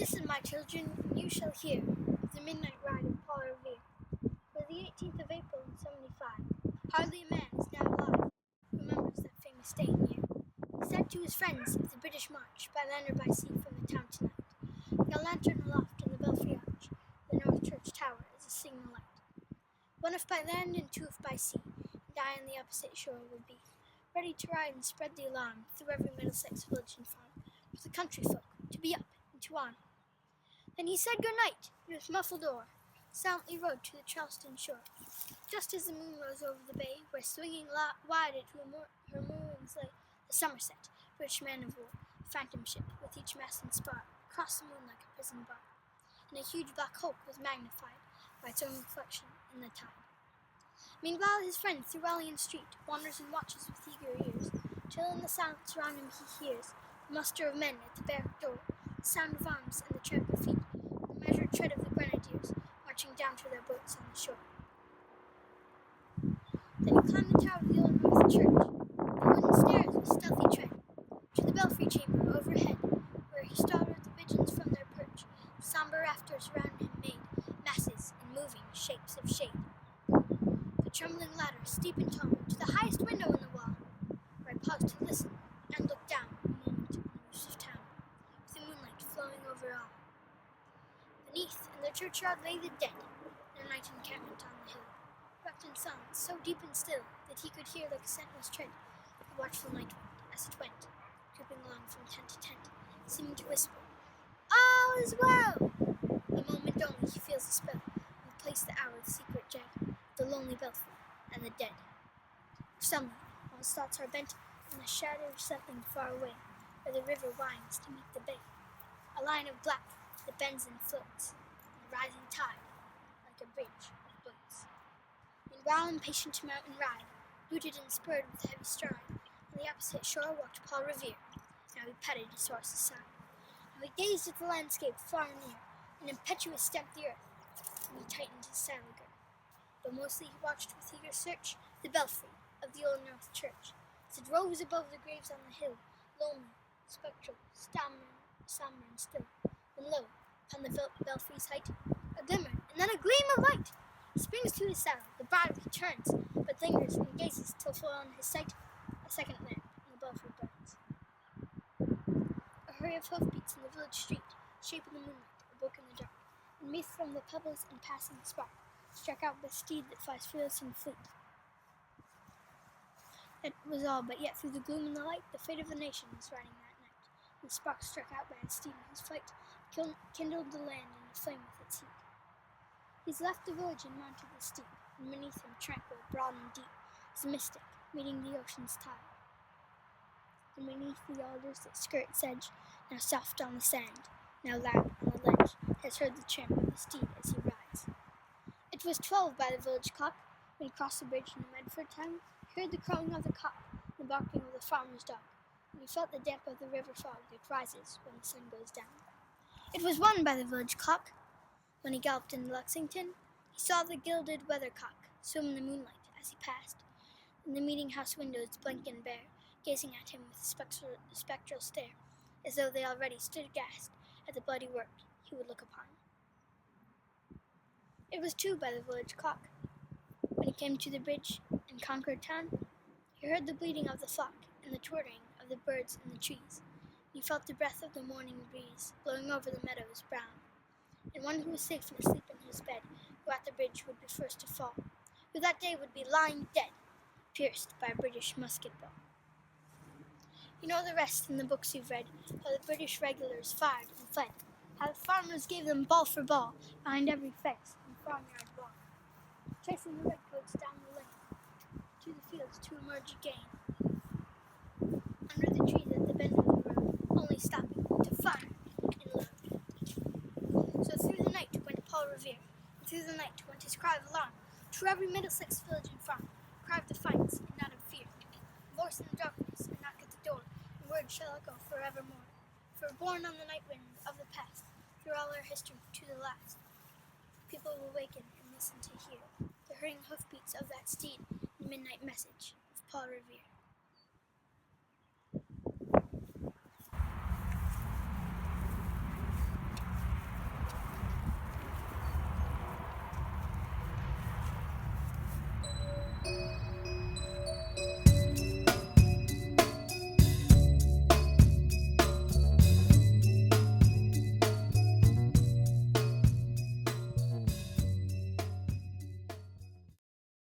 Listen, my children, and you shall hear the midnight ride of Paul Revere. For the 18th of April in 75, hardly a man is now alive who remembers that famous day and year. He said to his friends of the British march, by land or by sea, from the town tonight, like a lantern aloft in the belfry arch, the North Church tower is a signal light. One if by land and two if by sea, and I on the opposite shore would be, ready to ride and spread the alarm through every Middlesex village and farm, for the country folk to be up and to arm. Then he said good night, and with muffled oar, silently rowed to the Charleston shore, just as the moon rose over the bay, where swinging wide at her moorings lay the Somerset, British man of war, phantom ship, with each mast and spar, across the moon like a prison bar, and a huge black hulk was magnified by its own reflection in the tide. Meanwhile his friend through alley and street wanders and watches with eager ears, till in the silence around him he hears the muster of men at the barrack door, the sound of arms and the tramp of feet, the measured tread of the grenadiers marching down to their boats on the shore. Then he climbed the tower of the old North Church, the wooden stairs with stealthy tread, to the belfry chamber overhead, where he startled the pigeons from their perch. Sombre rafters round him made masses and moving shapes of shade. The trembling ladder, steep and tall, to the highest window in the wall, where I paused to listen and look down a moment on the roofs of town, with the moonlight flowing over all. Beneath, in the churchyard, lay the dead, their night encampment on the hill, wrapped in silence so deep and still that he could hear like a sentinel's tread the watchful night wind as it went, creeping along from tent to tent, seeming to whisper, "All is well!" A moment only he feels the spell, and placed the hour, the secret jet, the lonely belfry, and the dead. Suddenly, while his thoughts are bent on the shadow of something far away, where the river winds to meet the bay, a line of black that bends and floats, and a rising tide, like a bridge of boats. Meanwhile, impatient to mount and ride, booted and spurred with heavy stride, on the opposite shore walked Paul Revere. Now he patted his horse's side. Now he gazed at the landscape far and near, and impetuous stamped the earth, and he tightened his saddle girth. But mostly he watched with eager search the belfry of the old North Church, as it rose above the graves on the hill, lonely, spectral, sombre and still. When lo, upon the belfry's height, a glimmer, and then a gleam of light! He springs to his saddle, the bridle he turns, but lingers and gazes till full on his sight a second lamp in the belfry burns. A hurry of hoofbeats in the village street, shape in the moonlight, a book in the dark, and meath from the pebbles and passing spark, struck out the steed that flies fearless and fleet. That was all, but yet through the gloom and the light, the fate of the nation was riding that night. The spark struck out by a steed in his flight, kindled the land in a flame with its heat. He's left the village and mounted the steep, and beneath him, tranquil, broad and deep, is a mystic, meeting the ocean's tide. And beneath the alders that skirt its edge, now soft on the sand, now loud on the ledge, has heard the tramp of the steed as he rides. It was 12 by the village clock, when he crossed the bridge in the Medford town. He heard the crowing of the cock, the barking of the farmer's dog, and he felt the damp of the river fog that rises when the sun goes down. It was 1 by the village clock, when he galloped into Lexington. He saw the gilded weathercock swim in the moonlight as he passed, and the meeting-house windows blank and bare, gazing at him with a spectral stare, as though they already stood aghast at the bloody work he would look upon. It was 2 by the village clock, when he came to the bridge in Concord town. He heard the bleating of the flock and the twittering of the birds in the trees. He felt the breath of the morning breeze blowing over the meadows brown, and one who was safe and asleep in his bed, who at the bridge would be first to fall, who that day would be lying dead, pierced by a British musket ball. You know the rest in the books you've read, how the British regulars fired and fled, how the farmers gave them ball for ball behind every fence and farmyard wall, chasing the redcoats down the lane to the fields to emerge again, under the trees at the bend of the road, only stopping to fire and load. So through the night went Paul Revere, and through the night went his cry of alarm to every Middlesex village and farm, cry of defiance and not of fear, voice in the darkness and knock at the door, and word shall echo forevermore. For born on the night wind of the past, through all our history to the last, people will waken and listen to hear the hurrying hoofbeats of that steed, the midnight message of Paul Revere.